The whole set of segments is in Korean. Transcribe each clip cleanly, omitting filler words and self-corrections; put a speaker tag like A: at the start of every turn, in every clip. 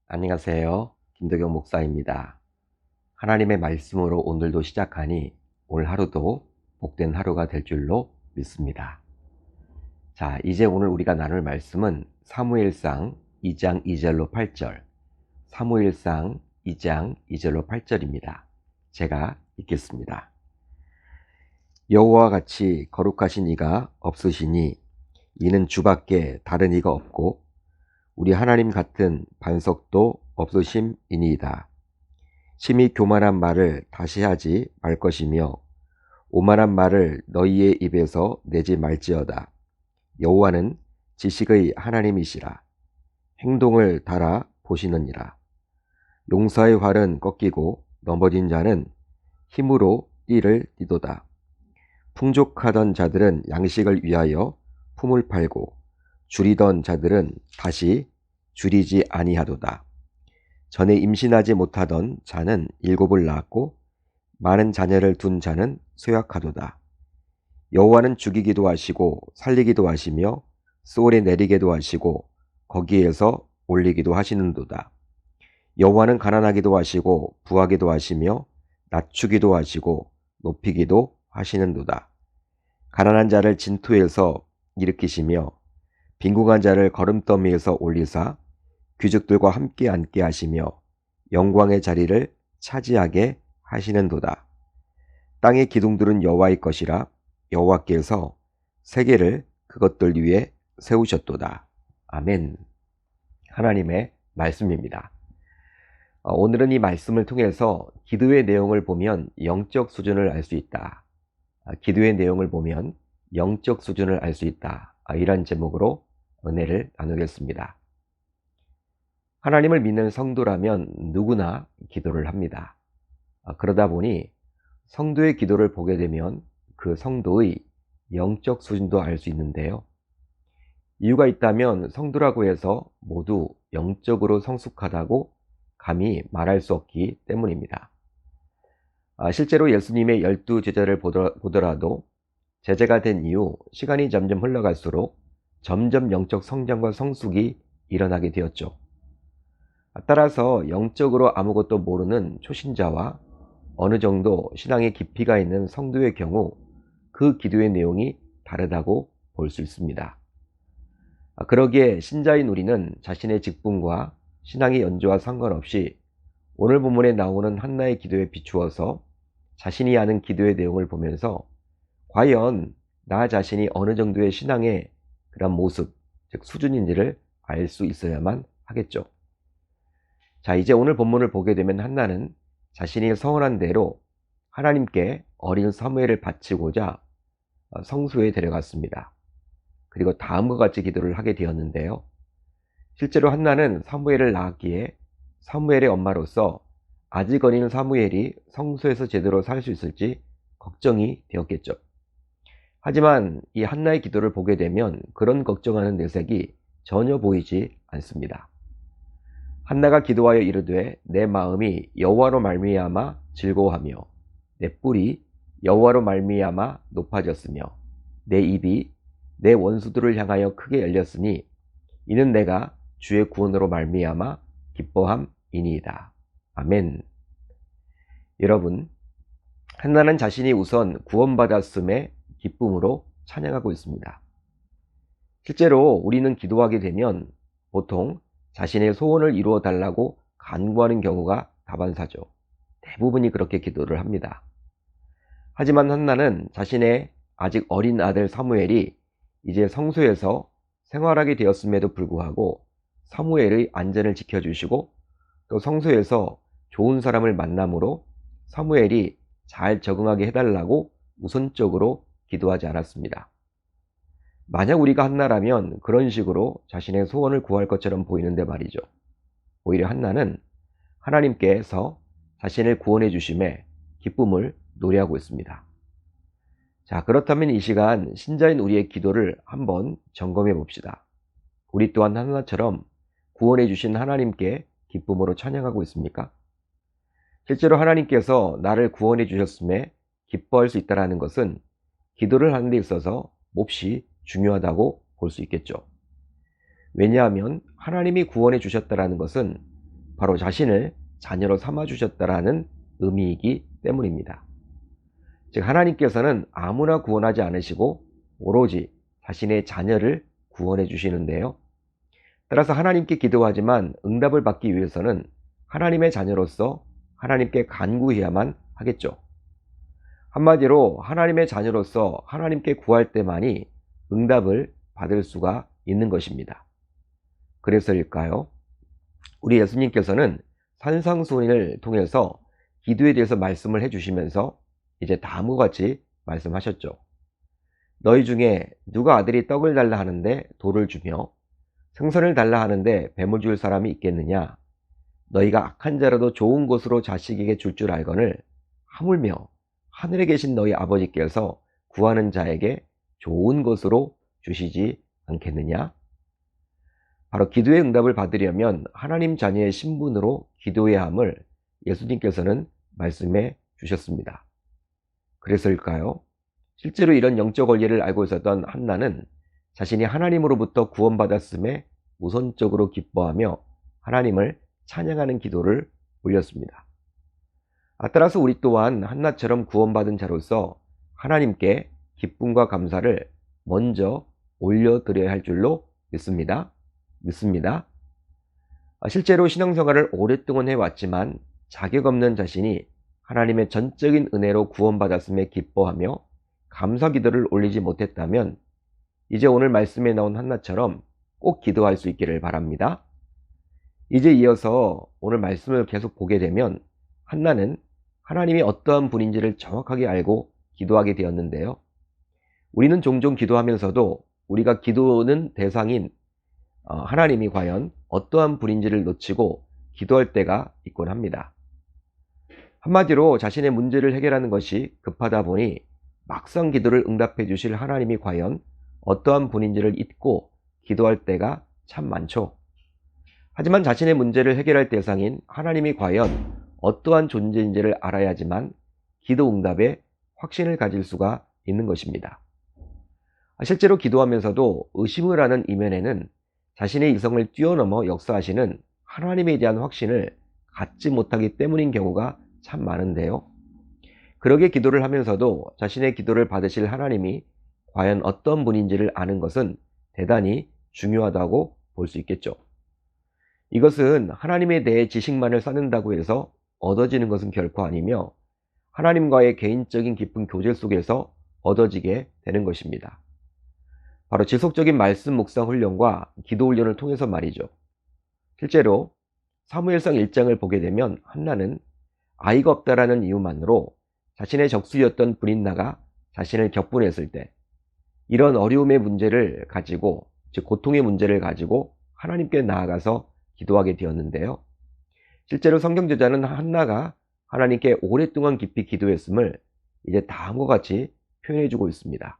A: 안녕하세요. 김덕영 목사입니다. 하나님의 말씀으로 오늘도 시작하니 오늘 하루도 복된 하루가 될 줄로 믿습니다. 자, 이제 오늘 우리가 나눌 말씀은 사무엘상 2장 2절로 8절, 사무엘상 2장 2절로 8절입니다. 제가 읽겠습니다. 여호와와 같이 거룩하신 이가 없으시니 이는 주밖에 다른 이가 없고 우리 하나님 같은 반석도 없으심이니이다. 심히 교만한 말을 다시 하지 말 것이며 오만한 말을 너희의 입에서 내지 말지어다. 여호와는 지식의 하나님이시라. 행동을 달아 보시느니라. 용사의 활은 꺾이고 넘어진 자는 힘으로 띠를 띠도다. 풍족하던 자들은 양식을 위하여 품을 팔고 줄이던 자들은 다시 줄이지 아니하도다. 전에 임신하지 못하던 자는 7을 낳았고 많은 자녀를 둔 자는 쇠약하도다. 여호와는 죽이기도 하시고 살리기도 하시며 소울에 내리게도 하시고 거기에서 올리기도 하시는도다. 여호와는 가난하기도 하시고 부하기도 하시며 낮추기도 하시고 높이기도 하시는도다. 가난한 자를 진토에서 일으키시며 빈궁한 자를 거름더미에서 올리사 귀족들과 함께 앉게 하시며 영광의 자리를 차지하게 하시는도다. 땅의 기둥들은 여호와의 것이라 여호와께서 세계를 그것들 위에 세우셨도다. 아멘. 하나님의 말씀입니다. 오늘은 이 말씀을 통해서 기도의 내용을 보면 영적 수준을 알 수 있다. 기도의 내용을 보면 영적 수준을 알 수 있다. 이런 제목으로 은혜를 나누겠습니다. 하나님을 믿는 성도라면 누구나 기도를 합니다. 그러다 보니 성도의 기도를 보게 되면 그 성도의 영적 수준도 알 수 있는데요. 이유가 있다면 성도라고 해서 모두 영적으로 성숙하다고 감히 말할 수 없기 때문입니다. 실제로 예수님의 12제자를 보더라도 제자가 된 이후 시간이 점점 흘러갈수록 점점 영적 성장과 성숙이 일어나게 되었죠. 따라서 영적으로 아무것도 모르는 초신자와 어느 정도 신앙의 깊이가 있는 성도의 경우 그 기도의 내용이 다르다고 볼 수 있습니다. 그러기에 신자인 우리는 자신의 직분과 신앙의 연조와 상관없이 오늘 본문에 나오는 한나의 기도에 비추어서 자신이 아는 기도의 내용을 보면서 과연 나 자신이 어느 정도의 신앙의 그런 모습, 즉 수준인지를 알 수 있어야만 하겠죠. 자, 이제 오늘 본문을 보게 되면 한나는 자신이 서원한 대로 하나님께 어린 사무엘을 바치고자 성소에 데려갔습니다. 그리고 다음과 같이 기도를 하게 되었는데요. 실제로 한나는 사무엘을 낳았기에 사무엘의 엄마로서 아직 어린 사무엘이 성소에서 제대로 살 수 있을지 걱정이 되었겠죠. 하지만 이 한나의 기도를 보게 되면 그런 걱정하는 내색이 전혀 보이지 않습니다. 한나가 기도하여 이르되 내 마음이 여호와로 말미암아 즐거워하며 내 뿔이 여호와로 말미암아 높아졌으며 내 입이 내 원수들을 향하여 크게 열렸으니 이는 내가 주의 구원으로 말미암아 기뻐함이니이다. 아멘. 여러분, 한나는 자신이 우선 구원받았음에 기쁨으로 찬양하고 있습니다. 실제로 우리는 기도하게 되면 보통 자신의 소원을 이루어 달라고 간구하는 경우가 다반사죠. 대부분이 그렇게 기도를 합니다. 하지만 한나는 자신의 아직 어린 아들 사무엘이 이제 성소에서 생활하게 되었음에도 불구하고 사무엘의 안전을 지켜주시고 또 성소에서 좋은 사람을 만남으로 사무엘이 잘 적응하게 해달라고 우선적으로 기도하지 않았습니다. 만약 우리가 한나라면 그런 식으로 자신의 소원을 구할 것처럼 보이는데 말이죠. 오히려 한나는 하나님께서 자신을 구원해 주심에 기쁨을 노래하고 있습니다. 자, 그렇다면 이 시간 신자인 우리의 기도를 한번 점검해 봅시다. 우리 또한 한나처럼 구원해 주신 하나님께 기쁨으로 찬양하고 있습니까? 실제로 하나님께서 나를 구원해 주셨음에 기뻐할 수 있다는 것은 기도를 하는 데 있어서 몹시 중요하다고 볼 수 있겠죠. 왜냐하면 하나님이 구원해 주셨다는 것은 바로 자신을 자녀로 삼아주셨다라는 의미이기 때문입니다. 즉 하나님께서는 아무나 구원하지 않으시고 오로지 자신의 자녀를 구원해 주시는데요. 따라서 하나님께 기도하지만 응답을 받기 위해서는 하나님의 자녀로서 하나님께 간구해야만 하겠죠. 한마디로 하나님의 자녀로서 하나님께 구할 때만이 응답을 받을 수가 있는 것입니다. 그래서일까요? 우리 예수님께서는 산상수훈을 통해서 기도에 대해서 말씀을 해주시면서 이제 다음과 같이 말씀하셨죠. 너희 중에 누가 아들이 떡을 달라 하는데 돌을 주며 생선을 달라 하는데 뱀을 줄 사람이 있겠느냐? 너희가 악한 자라도 좋은 것으로 자식에게 줄 알거늘 하물며 하늘에 계신 너희 아버지께서 구하는 자에게 좋은 것으로 주시지 않겠느냐? 바로 기도의 응답을 받으려면 하나님 자녀의 신분으로 기도해야 함을 예수님께서는 말씀해 주셨습니다. 그래서일까요? 실제로 이런 영적 원리를 알고 있었던 한나는 자신이 하나님으로부터 구원받았음에 우선적으로 기뻐하며 하나님을 찬양하는 기도를 올렸습니다. 따라서 우리 또한 한나처럼 구원받은 자로서 하나님께 기쁨과 감사를 먼저 올려드려야 할 줄로 믿습니다. 실제로 신앙생활을 오랫동안 해왔지만 자격 없는 자신이 하나님의 전적인 은혜로 구원받았음에 기뻐하며 감사 기도를 올리지 못했다면 이제 오늘 말씀에 나온 한나처럼 꼭 기도할 수 있기를 바랍니다. 이제 이어서 오늘 말씀을 계속 보게 되면 한나는 하나님이 어떠한 분인지를 정확하게 알고 기도하게 되었는데요. 우리는 종종 기도하면서도 우리가 기도는 대상인 하나님이 과연 어떠한 분인지를 놓치고 기도할 때가 있곤 합니다. 한마디로 자신의 문제를 해결하는 것이 급하다 보니 막상 기도를 응답해 주실 하나님이 과연 어떠한 분인지를 잊고 기도할 때가 참 많죠. 하지만 자신의 문제를 해결할 대상인 하나님이 과연 어떠한 존재인지를 알아야지만 기도 응답에 확신을 가질 수가 있는 것입니다. 실제로 기도하면서도 의심을 하는 이면에는 자신의 이성을 뛰어넘어 역사하시는 하나님에 대한 확신을 갖지 못하기 때문인 경우가 참 많은데요. 그러게 기도를 하면서도 자신의 기도를 받으실 하나님이 과연 어떤 분인지를 아는 것은 대단히 중요하다고 볼 수 있겠죠. 이것은 하나님에 대해 지식만을 쌓는다고 해서 얻어지는 것은 결코 아니며 하나님과의 개인적인 깊은 교제 속에서 얻어지게 되는 것입니다. 바로 지속적인 말씀 묵상 훈련과 기도 훈련을 통해서 말이죠. 실제로 사무엘상 1장을 보게 되면 한나는 아이가 없다라는 이유만으로 자신의 적수였던 브린나가 자신을 격분했을 때 이런 어려움의 문제를 가지고, 즉 고통의 문제를 가지고 하나님께 나아가서 기도하게 되었는데요. 실제로 성경 저자는 한나가 하나님께 오랫동안 깊이 기도했음을 이제 다음과 같이 표현해주고 있습니다.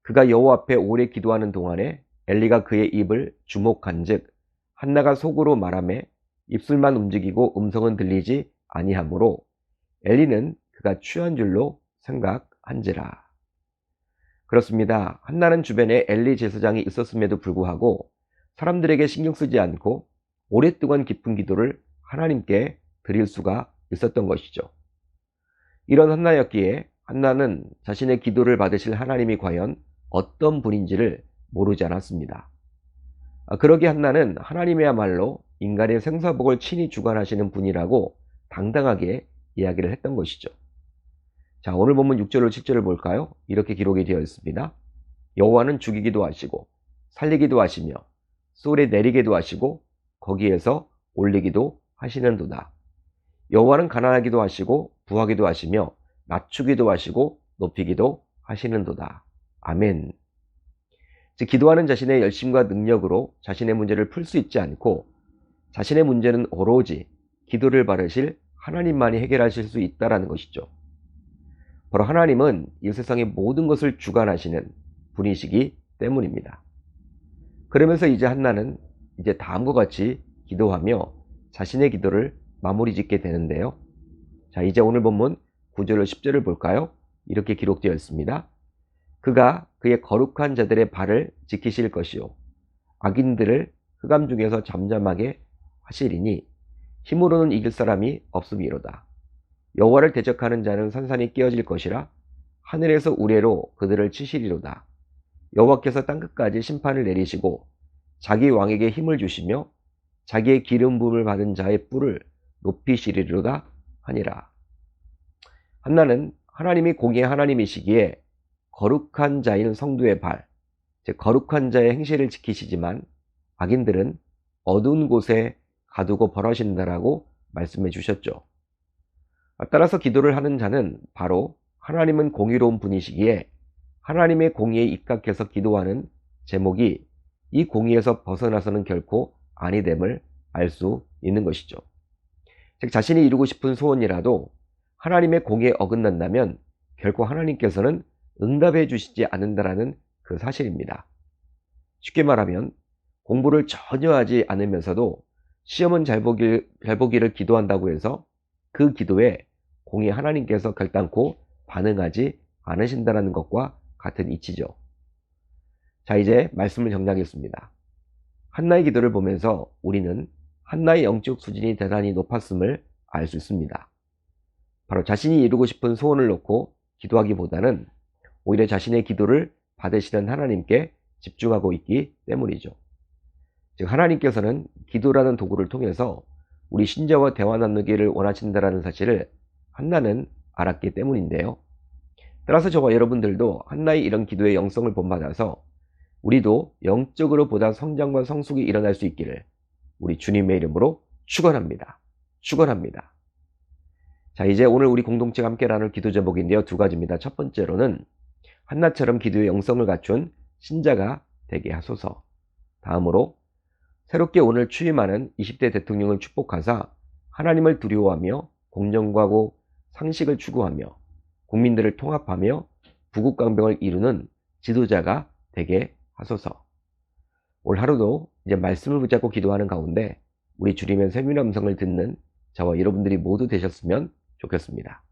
A: 그가 여호와 앞에 오래 기도하는 동안에 엘리가 그의 입을 주목한즉 한나가 속으로 말하며 입술만 움직이고 음성은 들리지 아니하므로 엘리는 그가 취한 줄로 생각한지라. 그렇습니다. 한나는 주변에 엘리 제사장이 있었음에도 불구하고 사람들에게 신경 쓰지 않고 오랫동안 깊은 기도를 하나님께 드릴 수가 있었던 것이죠. 이런 한나였기에 한나는 자신의 기도를 받으실 하나님이 과연 어떤 분인지를 모르지 않았습니다. 그러기에 한나는 하나님이야말로 인간의 생사복을 친히 주관하시는 분이라고 당당하게 이야기를 했던 것이죠. 자, 오늘 본문 6절로 7절을 볼까요? 이렇게 기록이 되어 있습니다. 여호와는 죽이기도 하시고 살리기도 하시며 쏠에 내리기도 하시고 거기에서 올리기도 하시는도다. 여호와는 가난하기도 하시고 부하기도 하시며 낮추기도 하시고 높이기도 하시는도다. 아멘. 즉 기도하는 자신의 열심과 능력으로 자신의 문제를 풀 수 있지 않고 자신의 문제는 오로지 기도를 받으실 하나님만이 해결하실 수 있다는 것이죠. 바로 하나님은 이 세상의 모든 것을 주관하시는 분이시기 때문입니다. 그러면서 이제 한나는 이제 다음과 같이 기도하며 자신의 기도를 마무리 짓게 되는데요. 자, 이제 오늘 본문 9절로 10절을 볼까요? 이렇게 기록되어 있습니다. 그가 그의 거룩한 자들의 발을 지키실 것이요 악인들을 흑암 중에서 잠잠하게 하시리니 힘으로는 이길 사람이 없음이로다. 여호와를 대적하는 자는 산산이 깨어질 것이라 하늘에서 우레로 그들을 치시리로다. 여호와께서 땅끝까지 심판을 내리시고 자기 왕에게 힘을 주시며 자기의 기름 부음을 받은 자의 뿔을 높이시리로다 하니라. 한나는 하나님이 공의의 하나님이시기에 거룩한 자인 성도의 발, 즉 거룩한 자의 행실을 지키시지만 악인들은 어두운 곳에 가두고 벌하신다라고 말씀해 주셨죠. 따라서 기도를 하는 자는 바로 하나님은 공의로운 분이시기에 하나님의 공의에 입각해서 기도하는 제목이 이 공의에서 벗어나서는 결코 아니 됨을 알 수 있는 것이죠. 즉 자신이 이루고 싶은 소원이라도 하나님의 공의에 어긋난다면 결코 하나님께서는 응답해 주시지 않는다라는 그 사실입니다. 쉽게 말하면 공부를 전혀 하지 않으면서도 시험은 잘 보기를 기도한다고 해서 그 기도에 공의 하나님께서 결단코 반응하지 않으신다는 것과 같은 이치죠. 자, 이제 말씀을 정리하겠습니다. 한나의 기도를 보면서 우리는 한나의 영적 수준이 대단히 높았음을 알 수 있습니다. 바로 자신이 이루고 싶은 소원을 놓고 기도하기보다는 오히려 자신의 기도를 받으시는 하나님께 집중하고 있기 때문이죠. 즉 하나님께서는 기도라는 도구를 통해서 우리 신자와 대화 나누기를 원하신다는 사실을 한나는 알았기 때문인데요. 따라서 저와 여러분들도 한나의 이런 기도의 영성을 본받아서 우리도 영적으로 보다 성장과 성숙이 일어날 수 있기를 우리 주님의 이름으로 축원합니다. 축원합니다. 자, 이제 오늘 우리 공동체가 함께 나눌 기도 제목인데요. 두 가지입니다. 첫 번째로는 한나처럼 기도의 영성을 갖춘 신자가 되게 하소서. 다음으로 새롭게 오늘 취임하는 20대 대통령을 축복하사 하나님을 두려워하며 공정하고 상식을 추구하며 국민들을 통합하며 부국강병을 이루는 지도자가 되게 하소서. 올 하루도 이제 말씀을 붙잡고 기도하는 가운데 우리 주님의 세밀한 음성을 듣는 저와 여러분들이 모두 되셨으면 좋겠습니다.